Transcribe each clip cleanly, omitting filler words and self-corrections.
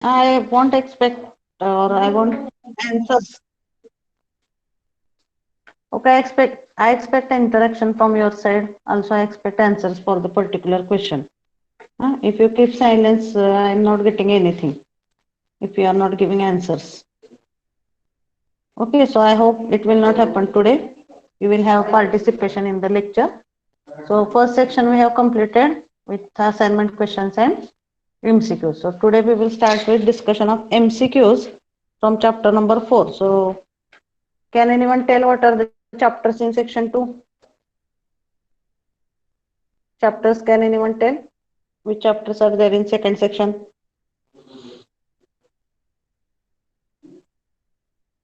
I won't expect or I won't answers. Okay, I expect interaction from your side. Also, I expect answers for the particular question. If you keep silence, I'm not getting anything. If you are not giving answers. Okay, so I hope it will not happen today. You will have participation in the lecture. So first section we have completed with assignment questions and MCQs. So today we will start with discussion of MCQs from chapter number 4. So can anyone tell what are the chapters in section 2? Chapters, can anyone tell which chapters are there in second section?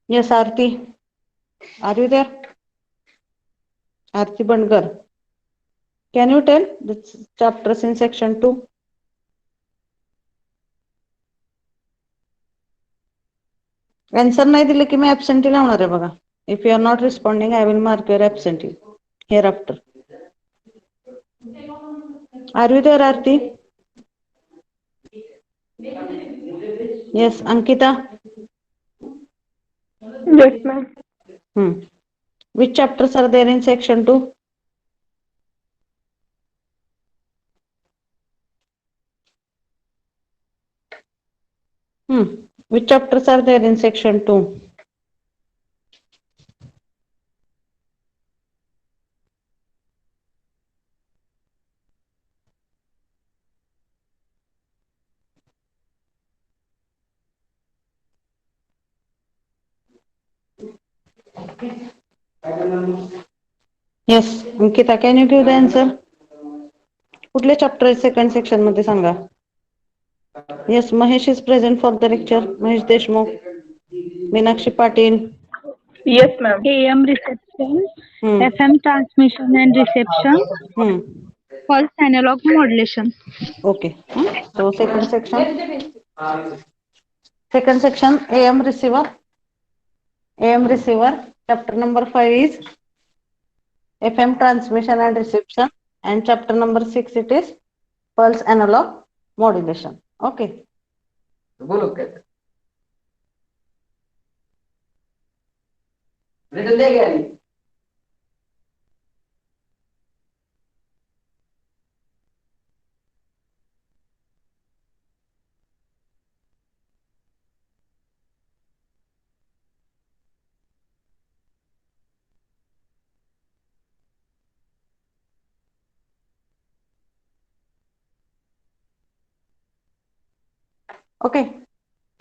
Yes, Aarti, are you there? Aarti Bandgar, can you tell the chapters in section 2? Answer नाही दिले की मी absentee लावणार आहे बघा. If you are not responding, I will mark your absentee hereafter. Are you there, Aarti? Yes, Ankita. Yes, ma'am. Which chapters are there in section 2? Which chapters are there in section 2? Yes, Ankita, can you give the answer? कुठले chapter second section मध्ये सांगा. Yes, Mahesh is present for the lecture. Mahesh Deshmukh, Meenakshi Patil. Yes, ma'am. AM reception, Hmm. FM transmission and reception, Hmm. pulse analog modulation. Okay. So second section. Second section AM receiver. AM receiver. Chapter number 5 is FM transmission and reception, and chapter number 6 it is pulse analog modulation. Okay. Okay.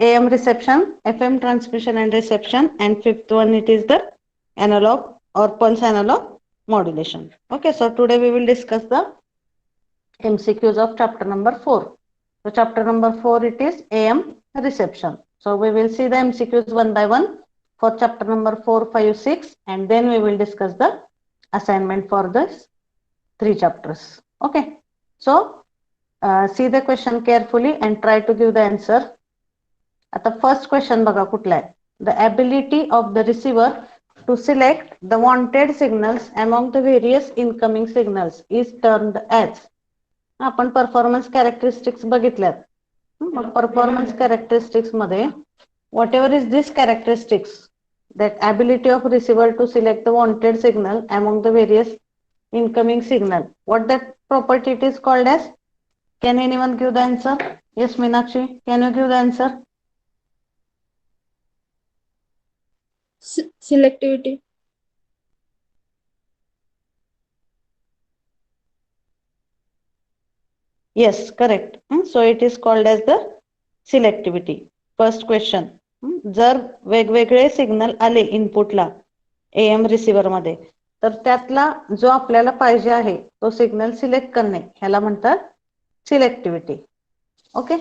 AM reception, FM transmission and reception, and fifth one it is the analog or pulse analog modulation. Okay, so today we will discuss the MCQs of chapter number 4. So chapter number 4 it is AM reception. So we will see the MCQs one by one for chapter number 4, 5, 6, and then we will discuss the assignment for this 3 chapters. Okay, so see the question carefully and try to give the answer. आता first question बघा कुठला आहे. The ability of the receiver to select the wanted signals among the various incoming signals is termed as. आपण performance characteristics बघितल्यात. मग performance characteristics मध्ये whatever is this characteristics, that ability of receiver to select the wanted signal among the various incoming signal, what that property it is called as? Can anyone give the answer? Yes, Meenakshi, can you give the answer? Selectivity. Yes, correct. So it is called as the selectivity. First question. जर वेगवेगळे signal आले इनपुटला AM receiver मध्ये, तर त्यातला जो आपल्याला पाहिजे आहे तो सिग्नल सिलेक्ट करणे ह्याला म्हणतात सिलेक्टिव्हिटी. ओके.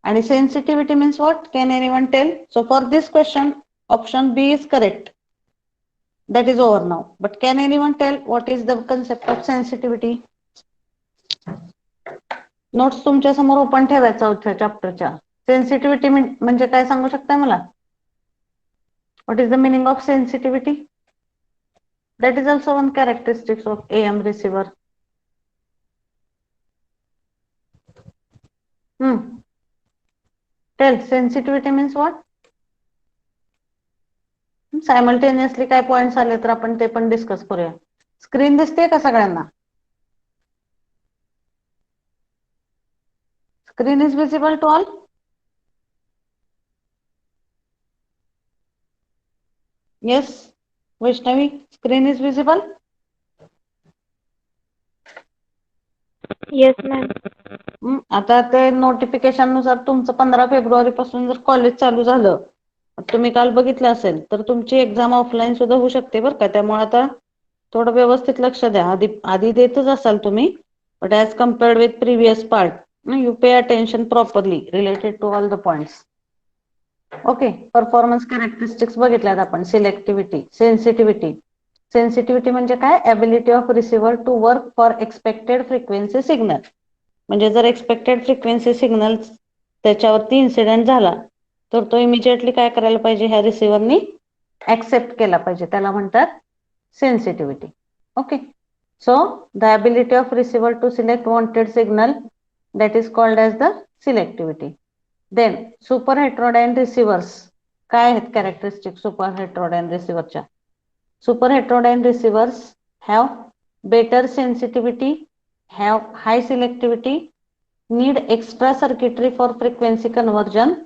आणि sensitivity means what? Can anyone tell? So for this question option B is correct. That is over now. But can anyone tell what is the concept of sensitivity? Notes तुमच्या समोर open ठेवायचा होत्या चॅप्टरच्या. Sensitivity म्हणजे काय सांगू शकताय मला? What is the meaning of sensitivity? That is also one characteristics of AM receiver. Tell sensitivity means what? Simultaneously काय पॉइंट्स आले तर आपण ते पण डिस्कस करूया. स्क्रीन दिसते का सगळ्यांना? Screen is visible to all? Yes Vaishnavi, screen is visible? Yes, ma'am. आता ते नोटिफिकेशन नुसार तुमचं 15 फेब्रुवारी पासून जर कॉलेज चालू झालं, तुम्ही काल बघितलं असेल तर तुमची एक्झाम ऑफलाईन सुद्धा होऊ शकते बरं का. त्यामुळे आता थोडं व्यवस्थित लक्ष द्या. आधी देतच असाल तुम्ही, but as compared with previous part you pay attention properly related to all the points. Okay, performance characteristics बघितल्यात आपण. Selectivity, sensitivity. सेन्सिटिव्हिटी म्हणजे काय? Ability of receiver to work for expected frequency signal. म्हणजे जर एक्सपेक्टेड फ्रिक्वेन्सी सिग्नल त्याच्यावरती incident झाला तर तो इमिजिएटली काय करायला पाहिजे? ह्या रिसिव्हरनी ऍक्सेप्ट केला पाहिजे. त्याला म्हणतात sensitivity. Okay, so the ability of receiver to select wanted signal that is called as the selectivity. Then super heterodyne receivers. काय आहेत कॅरेक्टरिस्टिक सुपर हेटेरोडाइन रिसिव्हरच्या? Super heterodyne receivers have better sensitivity, have high selectivity, need extra circuitry for frequency conversion,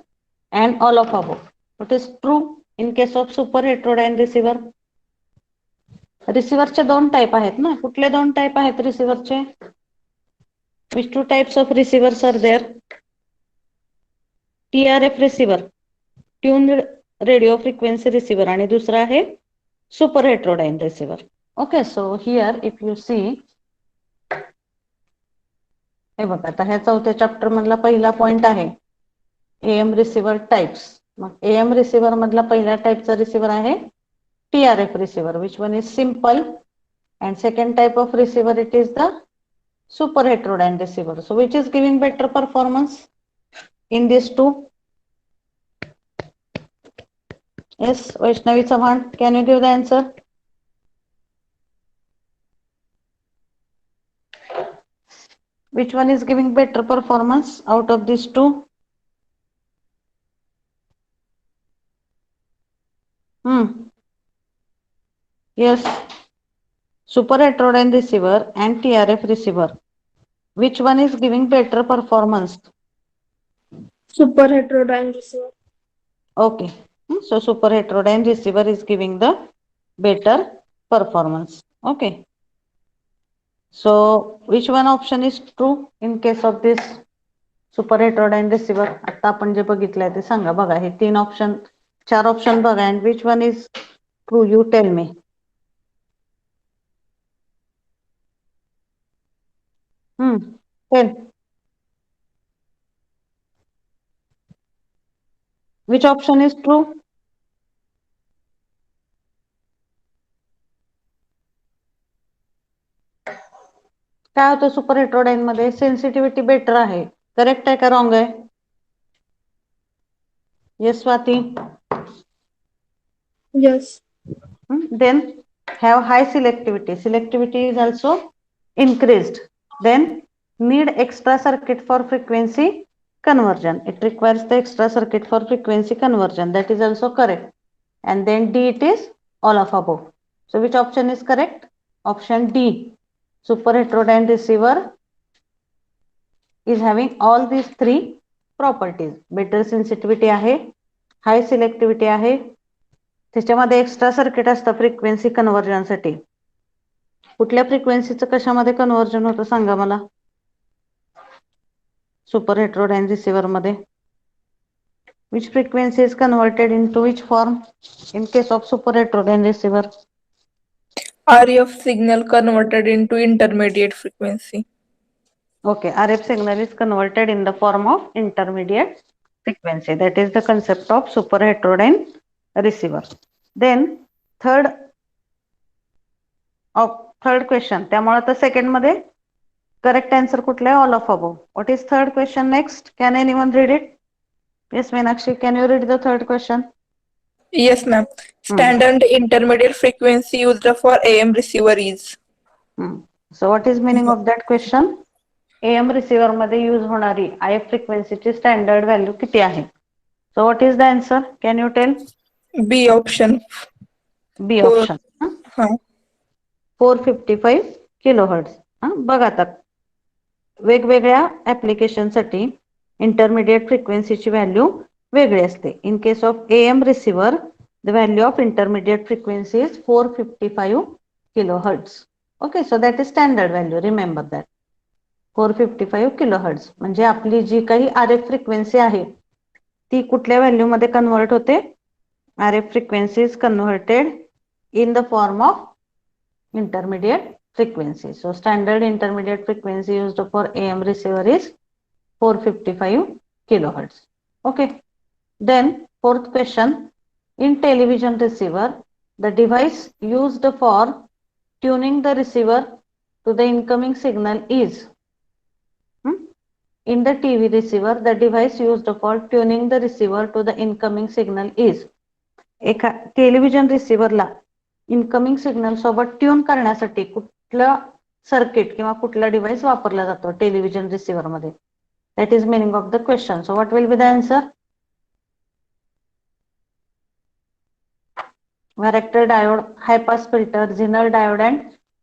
and all of above. What is true in case of super heterodyne receiver? रिसिव्हरचे दोन type आहेत ना. कुठले दोन type आहेत रिसिव्हरचे? Which two types of receivers are there? TRF receiver, tuned radio frequency receiver, आणि दुसरा आहे super heterodyne receiver. Okay, so here if you see, हे बघा आता ह्या चौथ्या चॅप्टर मधला पहिला पॉइंट आहे AM receiver types. Mug AM receiver मधला पहिल्या टाइपचा रिसिव्हर आहे TRF receiver, which one is simple, and second type of receiver it is the super heterodyne receiver. So which is giving better performance in these two? Yes, Vaishnavi Chauhan, can you give the answer? Which one is giving better performance out of these two? Yes, super heterodyne receiver and TRF receiver. Which one is giving better performance? Super heterodyne receiver. Okay, so super heterodyne receiver is giving the better performance. Okay, so which one option is true in case of this super heterodyne receiver? आता आपण जे बघितलंय ते सांगा. बघा हे तीन option, चार option बघा, and which one is true? You tell me. Tell. Which option is true? काय होतं सुपर हेटेरोडाइन मध्ये? सेन्सिटिव्हिटी बेटर आहे. करेक्ट आहे का रॉंग आहे? Yes Swati. Yes. Then have high selectivity. Selectivity is also increased. Then need extra circuit for frequency conversion. It requires the extra circuit for frequency conversion. That is also correct. And then D, it is all of above. So which option is correct? Option D. Super heterodyne receiver is having all these three properties. Better sensitivity आहे, high selectivity आहे, त्याच्यामध्ये extra circuit असतं frequency conversion साठी. कुठल्या फ्रिक्वेन्सीचं कशामध्ये conversion होतं सांगा मला? Super heterodyne receiver मध्ये which frequency is converted into which form in case of super heterodyne receiver? RF signal converted into intermediate frequency. Okay, RF signal is converted in the form of intermediate frequency. That is the concept of super heterodyne receiver. Then third question. त्यामुळे आता second मध्ये correct answer कुठला आहे? All of above. What is third question next? Can anyone read it? Yes Meenakshi, can you read the third question? Yes, ma'am. Standard intermediate frequency used for AM receiver is. So what is meaning of that question? AM receiver मध्ये use होणारी IF फ्रिक्वेन्सीची standard value किती आहे? So what is the answer? Can you tell? B option. B Four. option. Huh. 455 kilohertz. बघ आता वेगवेगळ्या ऍप्लिकेशनसाठी intermediate फ्रिक्वेन्सीची value वेगळी असते. In case of AM receiver the value of intermediate frequency is 455 kilohertz. Okay, so that is standard value. Remember that 455 kilohertz. म्हणजे आपली जी काही RF frequency आहे ती कुठल्या व्हॅल्यू मध्ये कन्वर्ट होते? RF frequency is converted in the form of intermediate frequency. So standard intermediate frequency used for AM receiver is 455 kilohertz. Okay. Then fourth question. In television receiver, the device used for tuning the receiver to the incoming signal is. In the TV receiver, the device used for tuning the receiver to the incoming signal is. एका television रिसिव्हरला incoming signal सोबत tune करण्यासाठी कुठलं circuit किंवा कुठला device वापरला जातो television receiver मध्ये? That is meaning of the question. So what will be the answer? Varactor diode, high pass filter, Zener diode and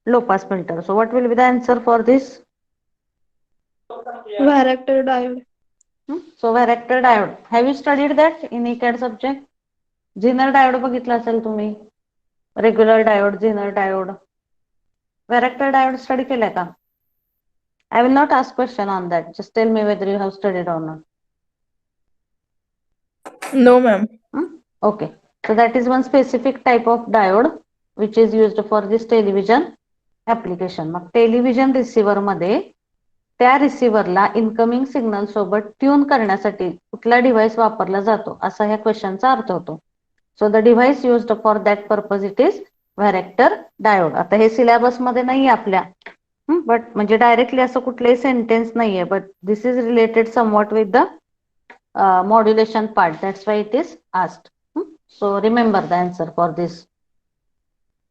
low pass filter. So what will be the answer for this? Varactor diode. So Varactor diode. Have you studied that in ECAD subject? Zener diode बघितला असेल तुम्ही. Regular diode, Zener diode. Varactor diode study केलाय का? I will not ask question on that. Just tell me whether you have studied or not. No, ma'am. Okay. So that is one specific type of diode which is used for this television application. Mug television receiver मध्ये त्या रिसिव्हरला incoming signal सोबत tune करण्यासाठी कुठला device वापरला जातो असा ह्या क्वेश्चनचा अर्थ होतो. So the device used for that purpose it is varactor diode. आता हे सिलेबस मध्ये नाहीये आपल्या, बट म्हणजे डायरेक्टली असं कुठलंही सेंटेन्स नाहीये, but this is related somewhat with the modulation part. That's why it is asked. So remember the answer for this.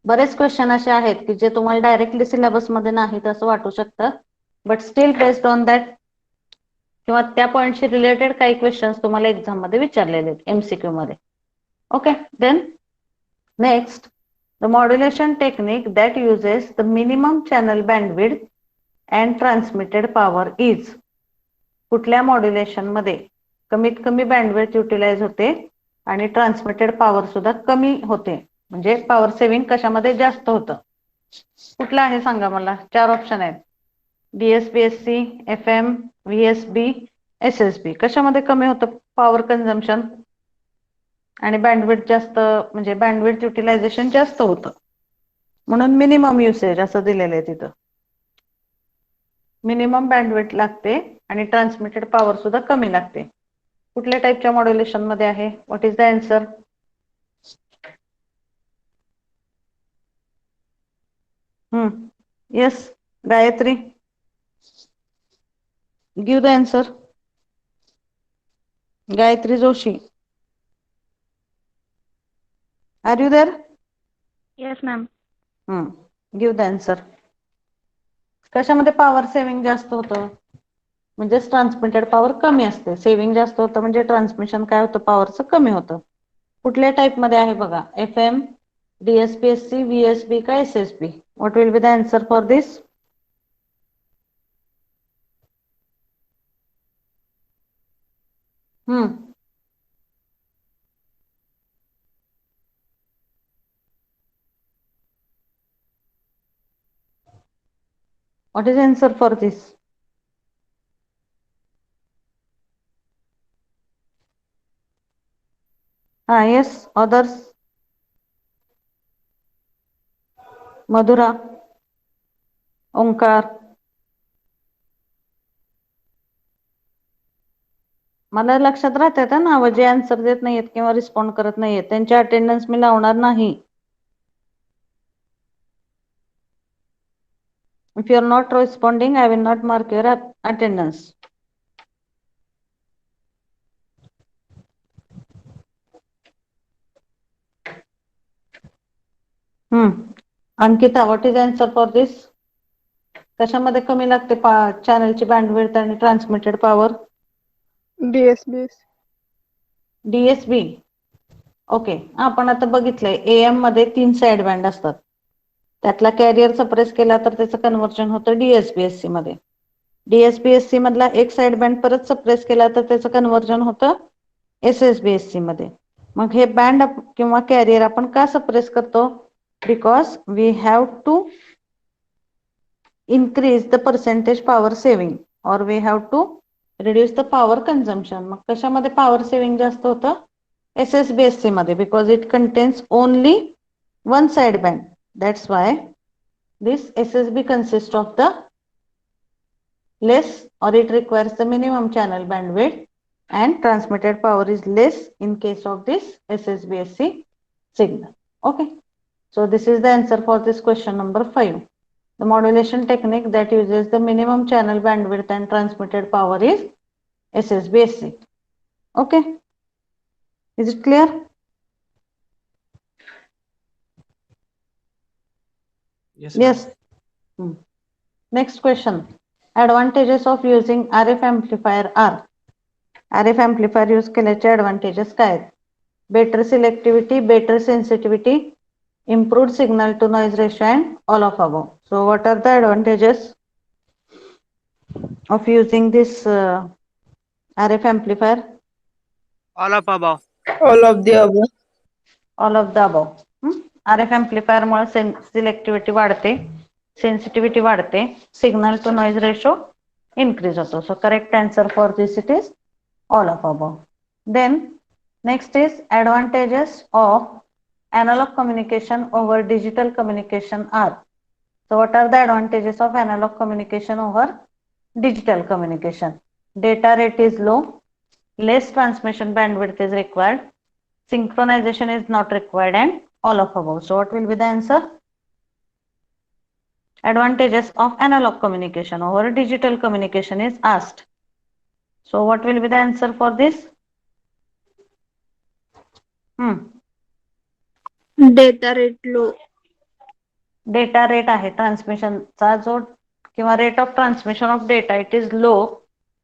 बरेच क्वेश्चन असे आहेत की जे तुम्हाला डायरेक्टली सिलेबस मध्ये नाहीत असं वाटू शकतं, but still based on that किंवा त्या पॉइंटशी रिलेटेड काही क्वेश्चन्स तुम्हाला एक्झाम मध्ये विचारलेले आहेत MCQ मध्ये. Okay. Then next, the modulation technique that uses the minimum channel bandwidth and transmitted power is. कुठल्या मॉड्युलेशन मध्ये कमीत कमी बँडविड्थ युटिलाइज होते आणि ट्रान्समिटेड पॉवर सुद्धा कमी होते, म्हणजे पॉवर सेव्हिंग कशामध्ये जास्त होतं? कुठलं आहे सांगा मला. 4 ऑप्शन आहेत. DSPSC, FM, VSB, SSB. कशामध्ये कमी होतं पॉवर कन्झम्पशन आणि बँडविड्थ जास्त, म्हणजे बँडविड्थ युटिलायझेशन जास्त होतं, म्हणून मिनिमम युसेज असं दिलेलं आहे तिथं. मिनिमम बँडविड्थ लागते आणि ट्रान्समिटेड पॉवर सुद्धा कमी लागते. कुठल्या टाईपच्या मॉड्युलेशन मध्ये आहे? What is the answer? Yes Gayatri, give the answer. Gayatri Joshi, are you there? Yes, ma'am. Give the answer. कशामध्ये पॉवर सेव्हिंग जास्त होतं? म्हणजे ट्रान्समिटेड पॉवर कमी असते. सेव्हिंग जास्त होतं म्हणजे ट्रान्समिशन काय होतं? पॉवरचं कमी होतं. कुठल्या टाईप मध्ये आहे बघा? FM, DSPSC, VSB का SSB? What will be the answer for this? What is the answer for this? Yes, others. मधुरा, ओंकार. मला लक्षात राहतात ना, जे आन्सर देत नाहीयेत किंवा रिस्पॉन्ड करत नाहीयेत त्यांची अटेंडन्स मी लावणार नाही. If you are not responding, I will not mark your attendance. Ankita, what is the answer for this? कशामध्ये कमी लागते चॅनलची बँडविड्थ आणि transmitted power? DSBS. DSB. Okay, आपण आता बघितलंय AM मध्ये 3 साइड बँड असतात. त्यातला कॅरियर सप्रेस केला तर त्याचं कन्व्हर्जन होतं DSBSC मध्ये. DSBSC मधला एक साइड बँड परत सप्रेस केला तर त्याचं कन्व्हर्जन होतं SSBSC मध्ये. मग हे बँड किंवा कॅरियर आपण का सप्रेस करतो? Because we have to increase the percentage power saving or we have to reduce the power consumption. मग कशामध्ये power saving जास्त होतं? SSBSC मध्ये, because it contains only one side band. That's why this SSB consists of the less, or it requires the minimum channel bandwidth, and transmitted power is less in case of this SSBSC signal. Okay, so this is the answer for this question number 5. The modulation technique that uses the minimum channel bandwidth and transmitted power is SSBSC. Okay, is it clear? Yes. Next question. Advantages of using RF amplifier are. RF amplifier use केल्याचे advantages काय आहेत? Better selectivity, better sensitivity, improved signal to noise ratio, and all of above. So what are the advantages of using this RF amplifier? All of above. All of the above. All of the above. RF amplifier Mule selectivity वाढते, sensitivity वाढते, signal to noise ratio increase होतो. So correct answer for this it is all of above. Then next is advantages of analog communication over digital communication are. So what are the advantages of analog communication over digital communication? Data rate is low, less transmission bandwidth is required, synchronization is not required, and all of above. So what will be the answer? Advantages of analog communication over digital communication is asked. So what will be the answer for this? Data rate low. Data rate आहे ट्रान्समिशनचा जो किंवा rate of transmission of data, it is low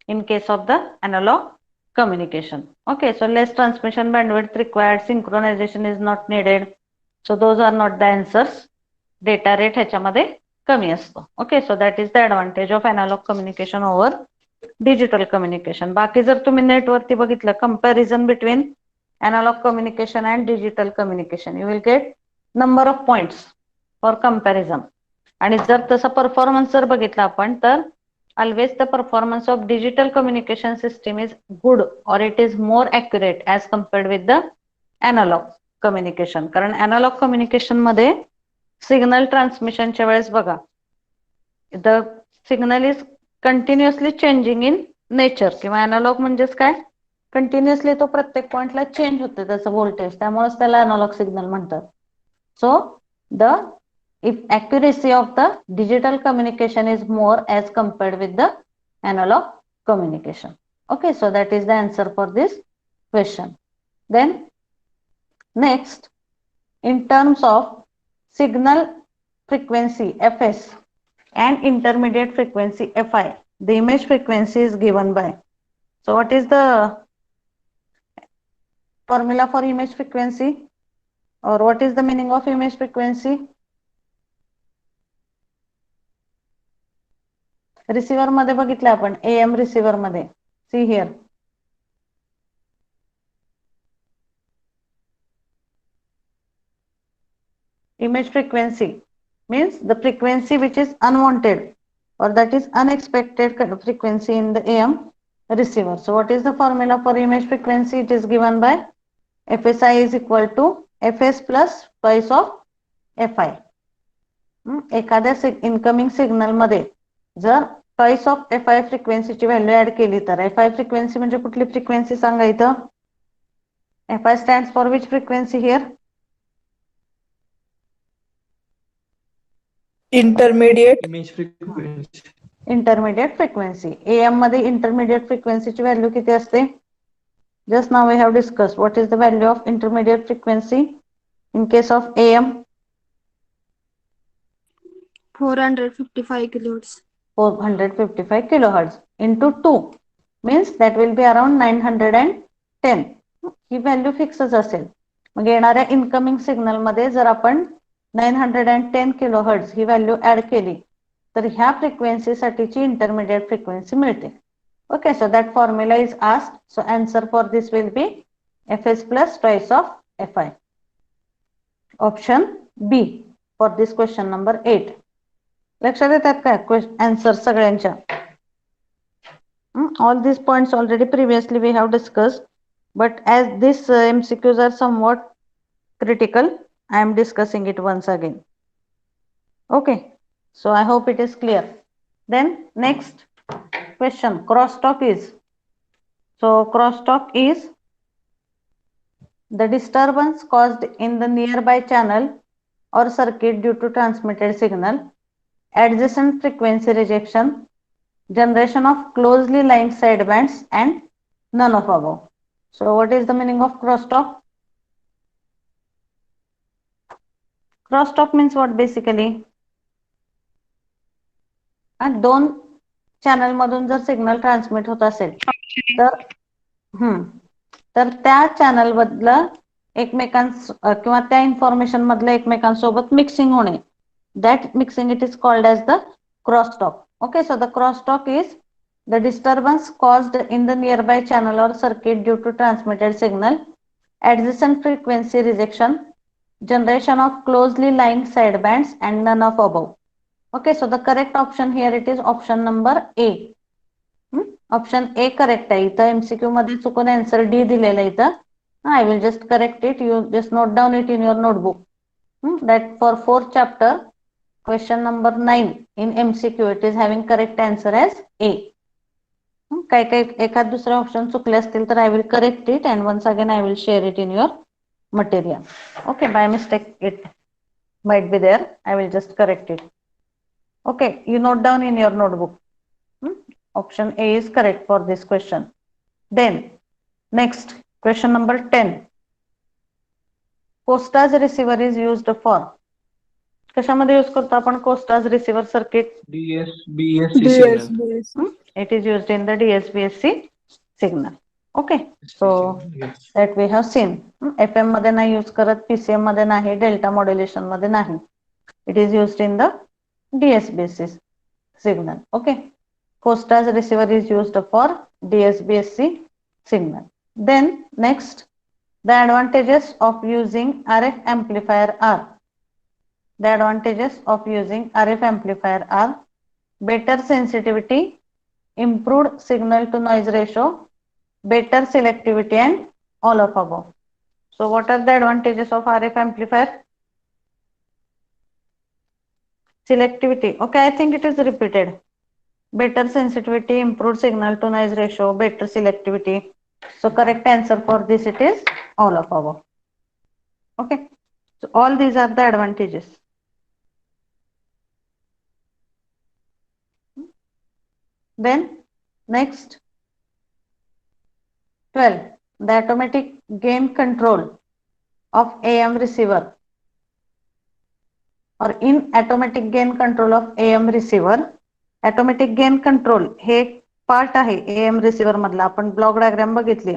in case of the analog communication. Okay, so less transmission bandwidth required, synchronization is not needed. So those are not the answers. Data rate ह्याच्यामध्ये कमी असतो. Okay, so that is the advantage of analog communication over digital communication. बाकी जर तुम्ही net वरती बघितलं comparison between analog communication and digital communication, you will get number of points for comparison. आणि जर तसा परफॉर्मन्स जर बघितला आपण तर always the performance of digital communication system is good or it is more accurate as compared with the analog communication. कारण analog communication मध्ये signal ट्रान्समिशनच्या वेळेस बघा, the signal is continuously changing in nature. किंवा analog म्हणजेच काय, continuously तो प्रत्येक पॉइंटला चेंज होते त्याचं व्होल्टेज, त्यामुळेच त्याला अॅनालॉग सिग्नल म्हणतात. So the accuracy of the digital communication is more as compared with the analog communication. Okay, so that is the answer for this question. Then next, in terms of signal frequency fs and intermediate frequency fi, the image frequency is given by. So what is the formula for image frequency, or what is the meaning of image frequency? Receiver मध्ये बघितलं आपण, AM receiver मध्ये, see here, image frequency means the frequency which is unwanted or that is unexpected frequency in the AM receiver. So what is the formula for image frequency? It is given by FSI is equal to FS plus twice of FI. एखाद्या incoming signal मध्ये जर twice of FI फ्रिक्वेन्सीची value add केली तर FI frequency म्हणजे कुठली frequency सांगा इथं? FI stands for which frequency here? Intermediate. Image frequency. Intermediate frequency. AM मध्ये intermediate frequency ची व्हॅल्यू किती असते? Just now we have discussed what is the value of intermediate frequency in case of AM? 455 kilohertz. 455 kilohertz into 2 means that will be around 910. ही value फिक्सच असेल. मग येणाऱ्या incoming signal मध्ये जर आपण 910 किलो हर्ट्झ ही व्हॅल्यू ऍड केली तर ह्या फ्रिक्वेन्सी साठीची इंटरमिडिएट फ्रिक्वेन्सी मिळते. Okay, so that formula is asked. So answer for this will be fs plus twice of fi. Option B for this question number 8. लक्षात येतात काय आन्सर सगळ्यांच्या? All these points already previously we have discussed, but as these MCQs are somewhat critical, I am discussing it once again. Okay, so I hope it is clear. Then next question, crosstalk is. So crosstalk is the disturbance caused in the nearby channel or circuit due to transmitted signal, adjacent frequency rejection, generation of closely lined sidebands, and none of above. So what is the meaning of crosstalk? Crosstalk means what basically? दोन channel मधून जर signal transmit होत असेल तर त्या channel मधलं किंवा त्या इन्फॉर्मेशन मधलं एकमेकांसोबत मिक्सिंग होणे, that mixing it is called as the crosstalk. Okay, so the crosstalk is the disturbance caused in the nearby channel or circuit due to transmitted signal, adjacent frequency rejection, generation of closely lined sidebands, and none of above. Okay, so the correct option here it is option number A. Option A correct आहे. इथं MCQ मध्ये चुकून answer D दिलेला आहे इथं. I will just correct it. You just note down it in your notebook. That for 4th chapter, question number 9 in MCQ, it is having correct answer as A. काही एखाद दुसरे option चुकले असतील तर I will correct it and once again I will share it in your material. Okay, by mistake it might be there. I will just correct it. Okay, you note down in your notebook. Option A is correct for this question. Then next question number 10. Costa's receiver is used for. कशामध्ये use करतो आपण Costa's receiver circuit? DSBSC signal. It is used in the DSBSC signal. Okay, so that we have seen. FM मध्ये नाही use करत, PCM मध्ये नाही, delta modulation मध्ये नाही. It is used in the DSBSC signal. Okay, Costa's receiver is used for DSBSC signal. Then next, the advantages of using RF amplifier are. The advantages of using RF amplifier are better sensitivity, improved signal to noise ratio, better selectivity, and all of above. So what are the advantages of RF amplifier? Selectivity. Okay, I think it is repeated. Better sensitivity, improved signal to noise ratio, better selectivity. So correct answer for this it is all of above. Okay, so all these are the advantages. Then next 12, the automatic gain control of AM receiver or in automatic gain control of AM receiver. Automatic gain control hey part आहे AM receiver मधला. आपण block diagram बघितली.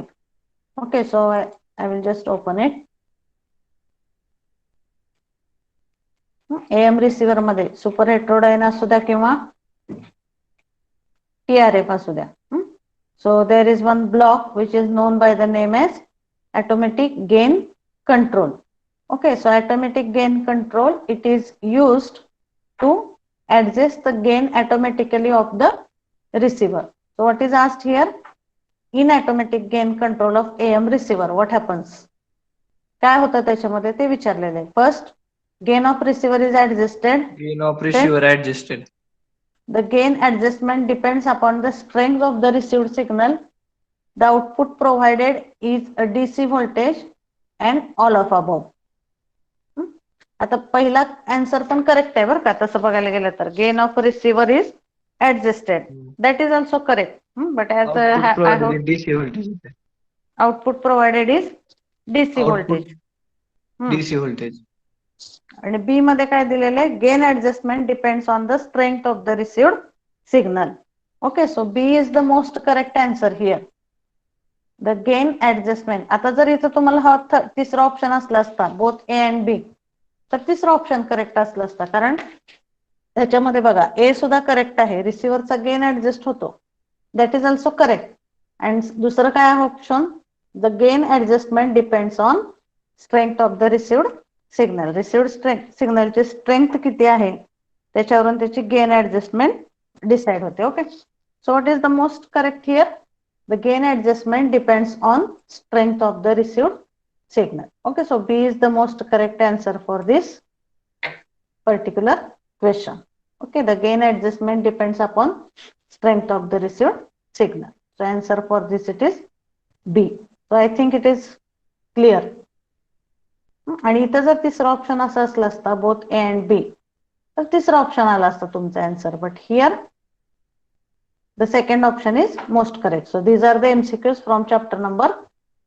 Okay, so I will just open it. AM receiver मध्ये super heterodyne असू द्या किंवा TRF असू द्या. So there is one block which is known by the name as automatic gain control. Okay, so automatic gain control, it is used to adjust the gain automatically of the receiver. So what is asked here? In automatic gain control of AM receiver, what happens? काय होतं त्याच्यामध्ये ते विचारलेलं आहे. First, gain of receiver is adjusted. Gain of receiver adjusted. The gain adjustment depends upon the strength of the received signal. The output provided is a DC voltage and all of above. आता पहिला answer पण correct आहे बरं का, तसं बघायला गेलं तर gain of receiver is adjusted, that is also correct. But as output provided is DC voltage. DC voltage. आणि बी मध्ये काय दिलेलं आहे? Gain adjustment depends on the strength of the received signal. Okay, so B is the most correct answer here. The gain adjustment. आता जर इथं तुम्हाला हा तिसरा ऑप्शन असला असता बोथ ए अँड बी, तर तिसरा ऑप्शन करेक्ट असला असता. कारण त्याच्यामध्ये बघा ए सुद्धा करेक्ट आहे, रिसिव्हरचा गेन ऍडजस्ट होतो, that is also correct. And दुसरं काय आहे option, the gain adjustment depends on strength of the received signal. Received सिग्नलची स्ट्रेंथ किती आहे त्याच्यावरून त्याची गेन ऍडजस्टमेंट डिसाइड होते. Okay, so what is the most correct here, the gain adjustment depends on strength of the received signal. Okay, so B is the most correct answer for this particular question. Okay, the gain adjustment depends upon strength of the received signal. So answer for this it is B. So I think it is clear. आणि इथं जर तिसरा option असा असला असता both A and B, तर तिसरा option आला असता तुमचा answer. But here the second option is most correct. So these are the MCQs from chapter number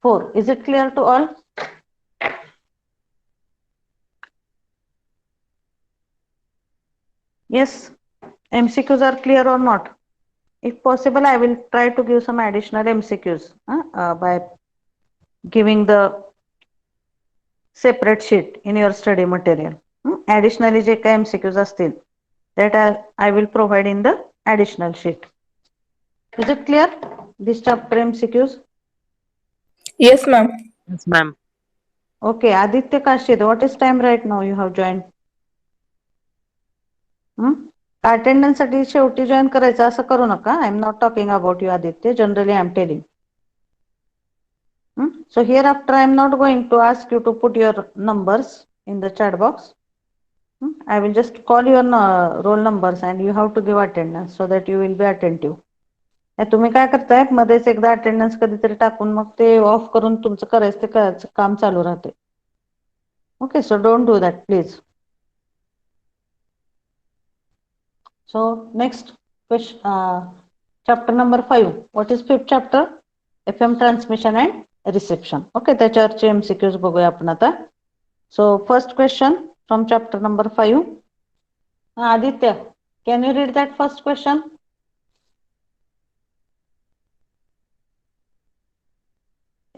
4. Is it clear to all? Yes, MCQs are clear or not? If possible, I will try to give some additional MCQs by giving the separate sheet in your study material. Additionally, जे काही MCQs असतील, that I will provide in the additional sheet. Is it clear? This chapter MCQs? Yes, ma'am. Yes, ma'am. Okay, Aditya Kashid, what is time right now you have joined? Attendance साठी शेवटी join करायचं असं करू नका. I am not talking about you, Aditya. Generally, I am telling. So hereafter, I am not going to ask you to put your numbers in the chat box. I will just call your roll numbers and you have to give attendance so that you will be attentive. तुम्ही काय करताय, मध्येच एकदा attendance कधीतरी टाकून मग ते of करून तुमचं करायचं ते करायचं काम चालू राहते. Okay, so don't do that please. So next question, chapter number 5. What is fifth chapter? FM transmission and reception. Okay, त्याच्यावरचे MCQs बघूया आपण आता. So first question from chapter number 5. Aditya, can you read that first question?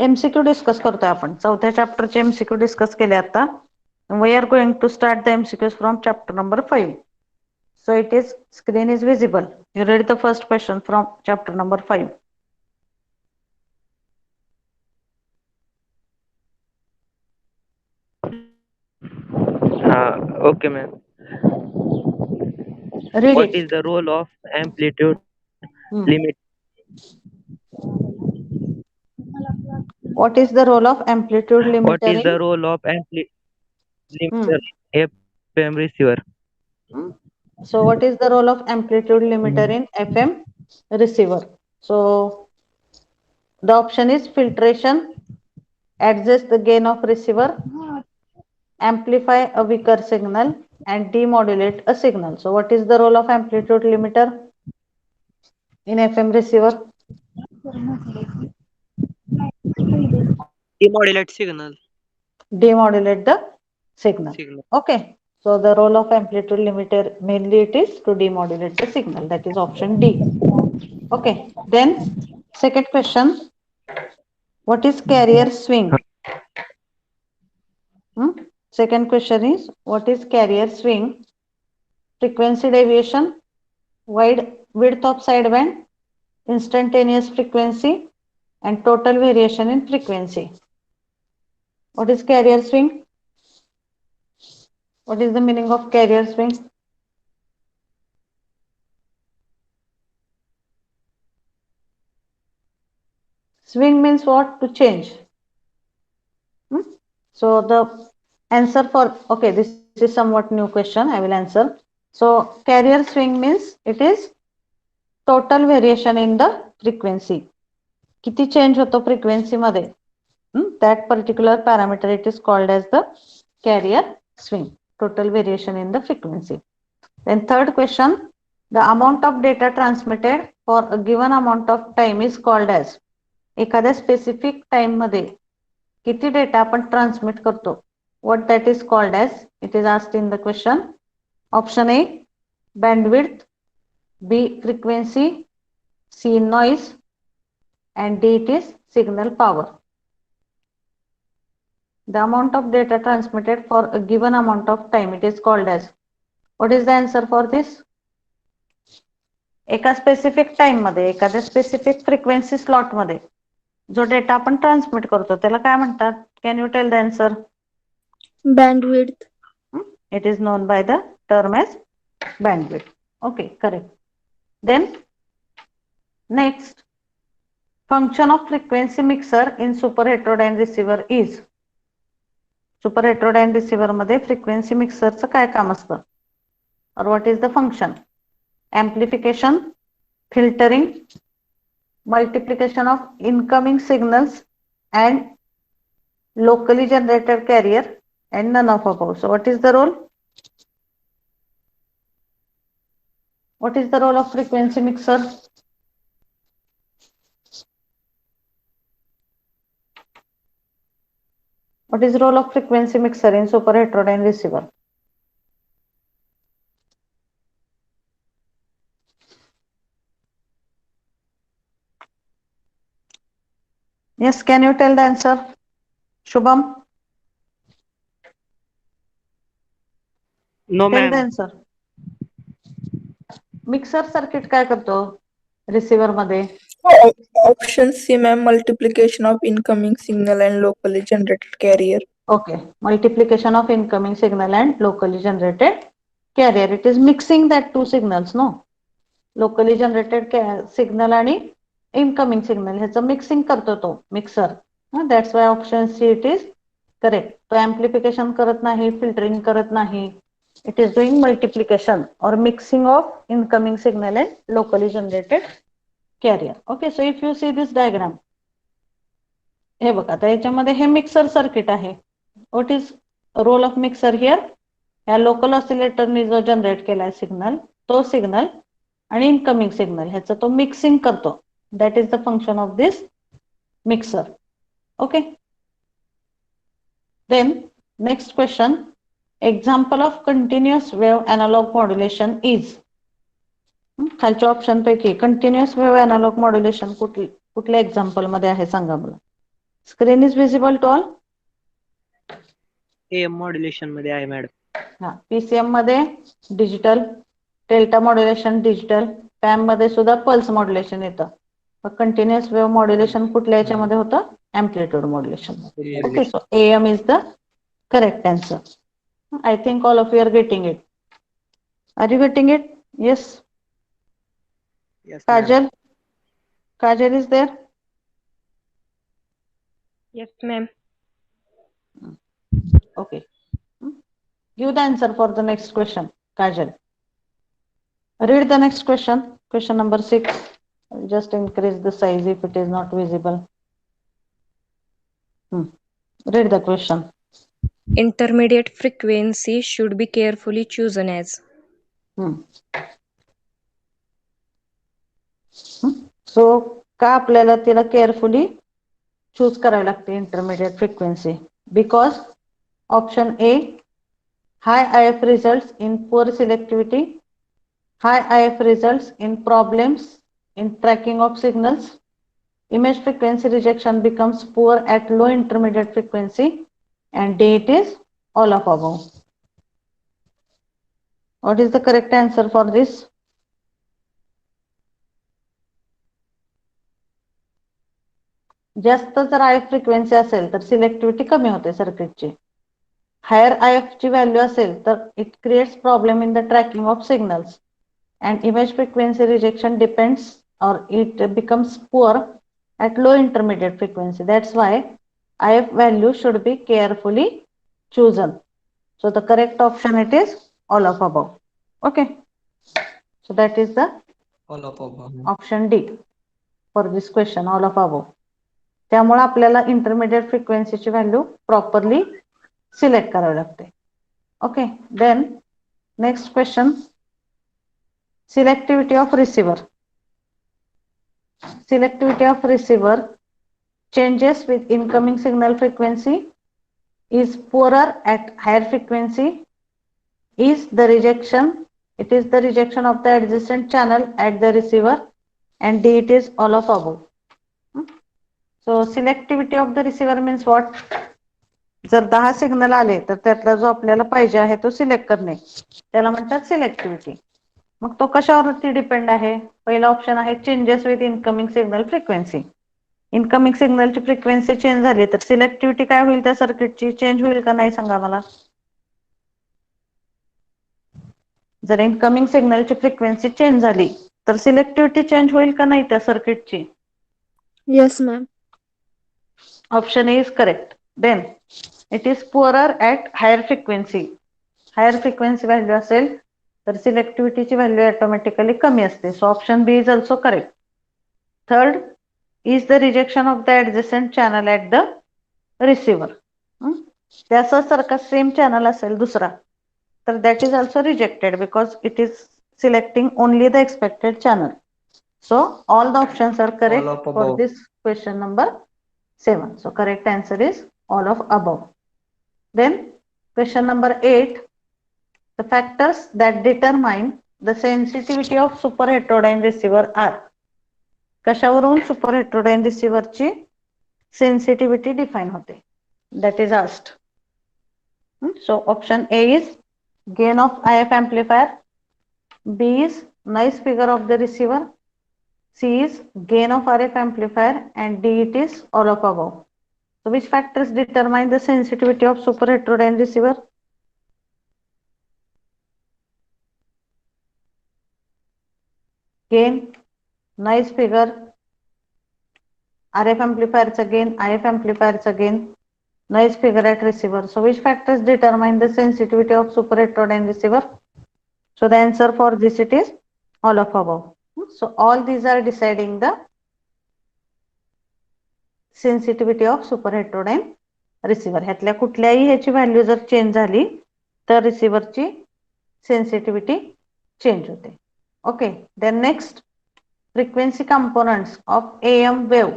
MCQ discuss करतोय आपण. चौथ्या चॅप्टरचे MCQ discuss केले आता. We are going to start the MCQs from chapter number 5. So it is, screen is visible. You read the first question from chapter number 5. Okay, ma'am. Read What it. is the role of amplitude limit? What is the role of amplitude limiter? What is the role of limiter in FM receiver? So what is the role of amplitude limiter in FM receiver? So the option is filtration, adjust the gain of receiver, amplify a weaker signal, and demodulate a signal. So what is the role of amplitude limiter in FM receiver? Demodulate signal. Demodulate the signal. Okay, so the role of amplitude limiter, mainly it is to demodulate the signal. That is option D. Okay, then second question, what is carrier swing? Second question is, what is carrier swing? Frequency deviation, wide width of sideband, instantaneous frequency, and total variation in frequency. What is carrier swing? What is the meaning of carrier swing? Swing means what? To change. So the answer for, okay, this is somewhat new question. I will answer. So carrier swing means it is total variation in the frequency. किती change होतो frequency मध्ये? That particular parameter, it is called as the carrier swing. Total variation in the frequency. Then third question, the amount of data transmitted for a given amount of time is called as. एखाद्या specific time मध्ये किती data आपण transmit करतो, what that is called as? It is asked in the question. Option A, bandwidth, B, frequency, C, noise, and D, it is signal power. The amount of data transmitted for a given amount of time, it is called as. What is the answer for this? एका specific time मध्ये एखाद्या specific frequency slot मध्ये जो data आपण transmit करतो त्याला काय म्हणतात? Can you tell the answer? Bandwidth. It is known by the term as bandwidth. Okay, correct. Then next, function of frequency mixer in super heterodyne receiver is. Super heterodyne receiver मध्ये frequency mixer चं काय काम असतं? Or what is the function? Amplification, filtering, multiplication of incoming signals and locally generated carrier and none of above. So what is the role? What is the role of frequency mixer? What is the role of frequency mixer in super heterodyne receiver? Yes, can you tell the answer? Shubham? No, Tell the ma'am. answer. Mixer circuit काय करतो receiver मध्ये? Option C, ma'am, multiplication of incoming signal and locally generated carrier. Okay, multiplication of incoming signal and locally generated carrier. It is mixing that two signals, no? Locally generated signal आणि incoming signal ह्याचं mixing करतो तो mixer. That's why option C it is correct. तो amplification करत नाही, filtering करत नाही. It is doing multiplication or mixing of incoming signal and locally generated carrier. Okay, so if you see this diagram, हे बघा आता याच्यामध्ये हे मिक्सर सर्किट आहे. What is role of mixer here? या लोकल ऑसिलेटरने जो जनरेट केलाय signal, तो signal आणि incoming signal ह्याचं तो मिक्सिंग करतो. That is the function of this mixer. Okay. Then next question. Example of continuous wave analog modulation is. खालच्या option पैकी कंटिन्युअस वेव्ह अॅनालॉग मॉड्युलेशन कुठल्या एक्झाम्पल मध्ये आहे सांगा मला. Screen is visible to all? AM modulation मध्ये आहे madam. हा, पीसीएम मध्ये digital, delta modulation digital, PAM मध्ये सुद्धा पल्स मॉड्युलेशन येतं. कंटिन्युअस वेव्ह मॉड्युलेशन कुठल्या याच्यामध्ये होतं? Amplitude modulation. Okay, so AM is the correct answer. I think all of you are getting it. Are you getting it? Yes. Yes, ma'am. Kajal? Kajal is there? Yes, ma'am. Okay. Give the answer for the next question, Kajal. Read the next question. Question number 6. I'll just increase the size if it is not visible. Read the question. Intermediate frequency should be carefully chosen as. So का आपल्याला तिला carefully choose करावी लागते intermediate frequency? Because option A, hi IF results in poor selectivity, high IF results in problems in tracking of signals, image frequency rejection becomes poor at low intermediate frequency, and D, it is all of above. What is the correct answer for this? जास्त जर IF frequency असेल तर सिलेक्टिव्हिटी कमी होते सर्किटची. Higher IF ची value असेल तर it creates problem in the tracking of signals and image frequency rejection depends or it becomes poor at low intermediate frequency. That's why IF value should be carefully chosen. So the correct option it is all of above. Okay. So that is the All of above. option D for this question, all of above. त्यामुळे आपल्याला intermediate फ्रिक्वेन्सीची value properly select करावी लागते. Okay, then next question. Selectivity of receiver. Selectivity of receiver changes with incoming signal frequency, is poorer at higher frequency, is the rejection, it is the rejection of the adjacent channel at the receiver, and D, it is all of above. So selectivity of the receiver means what? जर 10 signal आले तर त्यातला जो आपल्याला पाहिजे आहे तो select करणे त्याला म्हणतात सिलेक्टिव्हिटी. मग तो कशावरती डिपेंड आहे? पहिला ऑप्शन आहे changes with incoming signal frequency. Incoming सिग्नलची फ्रिक्वेन्सी चेंज झाली तर सिलेक्टिव्हिटी काय होईल? त्या सर्किटची चेंज होईल का नाही सांगा मला. जर इनकमिंग सिग्नलची फ्रिक्वेन्सी चेंज झाली तर सिलेक्टिव्हिटी चेंज होईल का नाही त्या सर्किटची? Yes, ma'am. Option A is correct. Then it is poorer at higher frequency. Higher frequency value असेल तर selectivity value automatically कमी असते. So option B is also correct. Third is the rejection of the adjacent channel at the receiver. त्यासारखा same channel असेल दुसरा तर that is also rejected because it is selecting only the expected channel. So all the options are correct All of for above. this question number 7. So correct answer is all of above. Then question number 8, the factors that determine the sensitivity of super heterodyne receiver are. कशावरून super heterodyne receiver ची sensitivity define होते? That is asked. So option A is gain of IF amplifier, B is noise figure of the receiver, C is gain of RF amplifier, and D it is all of above. So which factors determine the sensitivity of super heterodyne receiver? Gain, noise figure, RF amplifier again, IF amplifier again, noise figure at receiver. So which factors determine the sensitivity of super heterodyne receiver? So the answer for this it is all of above. So all these are deciding the sensitivity of super heterodyne receiver. ह्यातल्या कुठल्याही ह्याची value जर change झाली तर रिसिव्हरची sensitivity change होते. Okay, then next frequency components of AM wave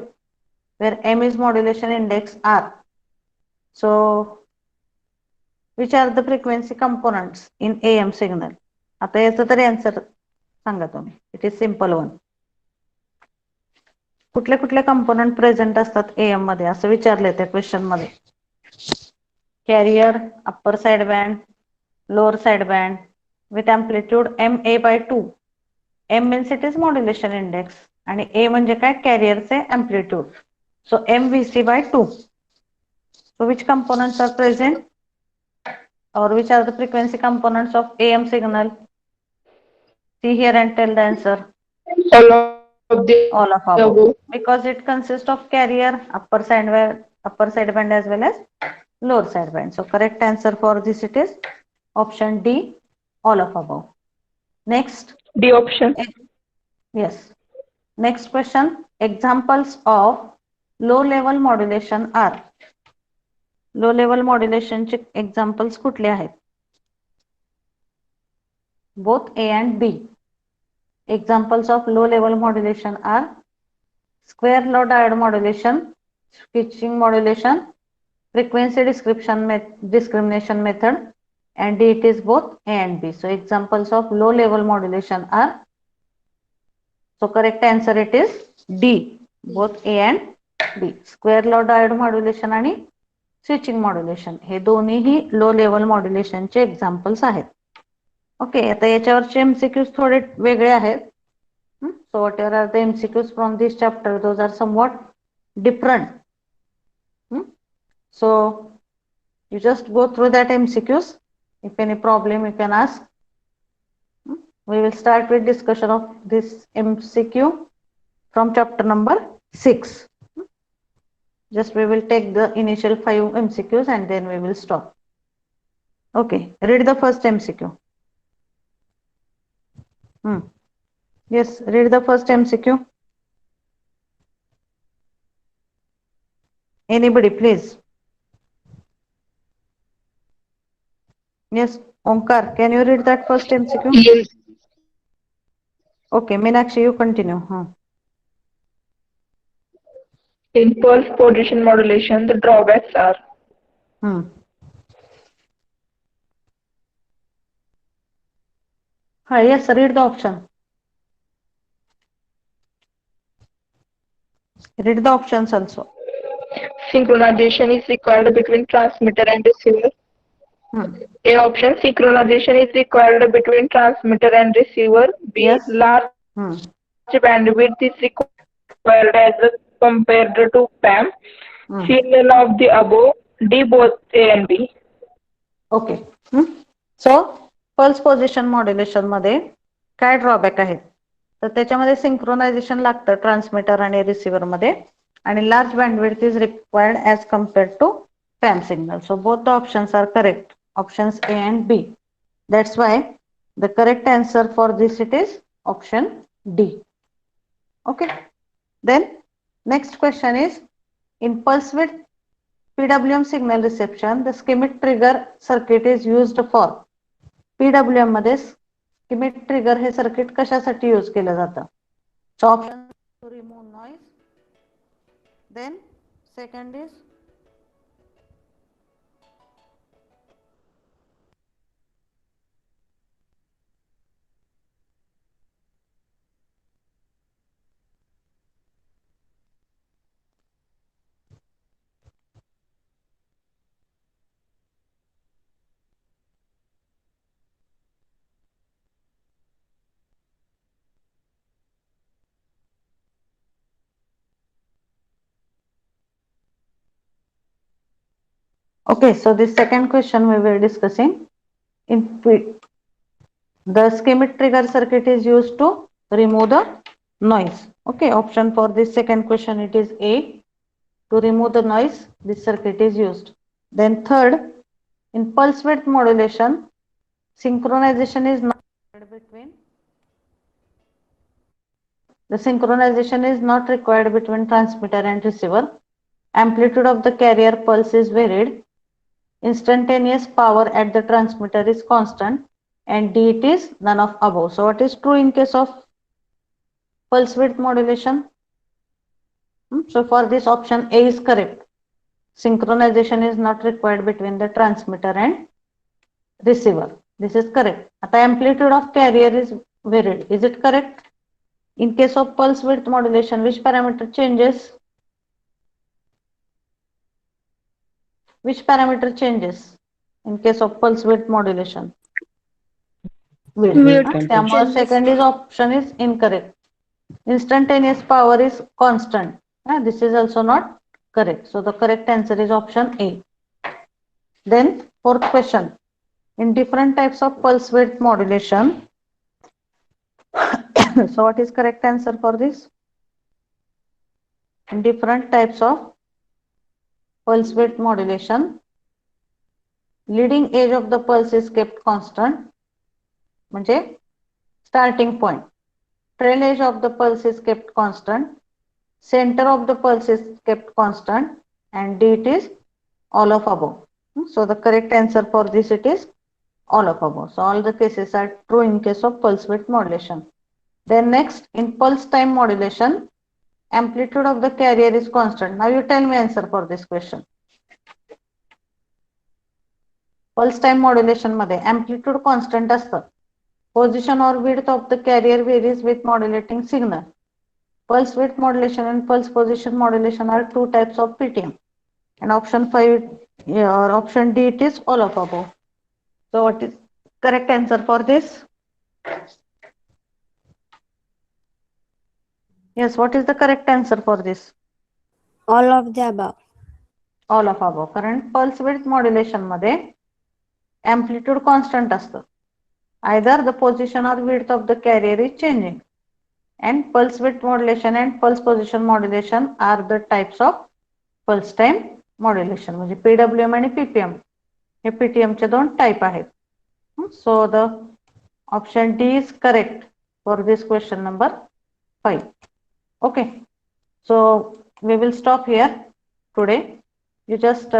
where M is modulation index R. So which are the frequency components in AM signal? आता याचं तरी आन्सर सांगा तुम्ही. It is simple one. कुठले कुठले कंपोनंट प्रेझेंट असतात AM मध्ये असं विचारले त्या क्वेश्चन मध्ये. Carrier, upper side band, lower side band with amplitude MA/2. M means it is modulation index आणि A म्हणजे काय? कॅरियरचे amplitude. So MVC/2. So which components are present or which are the frequency components of AM signal? See here and tell the answer. All of the All of above. above. Because it consists of carrier, upper side band as well as lower side band. So correct answer for this it is option D, all of above. Next. D option. Yes. Next question. Examples of low level modulation are. Low level modulation चे examples कुठले आहेत? Both A and B. Examples of low level modulation are square law diode modulation, switching modulation, frequency discrimination method, and it is both A and B. So examples of low level modulation are. So correct answer it is D, both A and B. Square law diode modulation आणि switching modulation हे दोन्हीही low level modulation चे examples आहेत. Okay, आता याच्यावरचे MCQs थोडे वेगळे आहेत. So whatever are the MCQs from this chapter, those are somewhat different. So you just go through that MCQs. If any problem you can ask. We will start with discussion of this MCQ from chapter number 6. Just we will take the initial 5 MCQs and then we will stop. Okay, read the first MCQ. Yes, read the first MCQ. Anybody, please. Yes, Omkar, can you read that first MCQ? Yes. Okay, Meenakshi, you continue. In pulse position modulation, the drawbacks are. Yes, read the option. Read the options also. synchronization is required between transmitter and receiver. Hmm. A option, synchronization is required between transmitter and receiver. B, Yes. large Hmm. bandwidth is required as compared to PAM. Hmm. C, none of the above. D, both A and B. Okay so pulse position modulation मध्ये काय drawback आहेत तर त्याच्यामध्ये synchronisation लागतं transmitter आणि receiver मध्ये आणि large bandwidth is required as compared to PAM signal. So both the options are correct, options A and B. That's why the correct answer for this it is option D. Okay. Then next question is, in pulse width PWM signal reception, the schemic trigger circuit is used for. PWM मध्ये schemic trigger हे circuit कशासाठी use केलं जातं? So option to remove noise. Then second is okay. So this second question we were discussing. The schemic trigger circuit is used to remove the noise. Okay, option for this second question it is A. To remove the noise, this circuit is used. Then third, in pulse width modulation, synchronization is not between transmitter and receiver. Amplitude of the carrier pulse is varied. Instantaneous power at the transmitter is constant, and D it is none of above. So what is true in case of pulse width modulation? So for this option A is correct. Synchronization is not required between the transmitter and receiver. This is correct. The amplitude of carrier is varied. Is it correct? In case of pulse width modulation, which parameter changes? Which parameter changes in case of pulse width modulation? Width त्यामुळे changes. second is option is incorrect. Instantaneous power is constant. This is also not correct. So the correct answer is option A. Then fourth question. In different types of pulse width modulation. So what is correct answer for this? In different types of pulse width modulation, leading edge of the pulse is kept constant. म्हणजे starting point. Trail edge of the pulse is kept constant. Center of the pulse is kept constant, and D it is all of above. So the correct answer for this it is all of above. So all the cases are true in case of pulse width modulation. Then next, in pulse time modulation, amplitude of the carrier is constant. Now you tell me answer for this question. Pulse time modulation मध्ये amplitude constant असतं. Position or width of the carrier varies with modulating signal. Pulse width modulation and pulse position modulation are two types of PTM. And option 5 or option D it is all of above. So what is correct answer for this? Yes, what is the correct answer for this? All of the above. All of above. कारण pulse width modulation मध्ये amplitude constant असतं. Either the position or width of the carrier is changing. And pulse width modulation and pulse position modulation are the types of pulse time modulation. म्हणजे PWM आणि PPM हे PTM चे दोन type आहेत. So the option D is correct for this question number 5. Okay. So we will stop here today. You just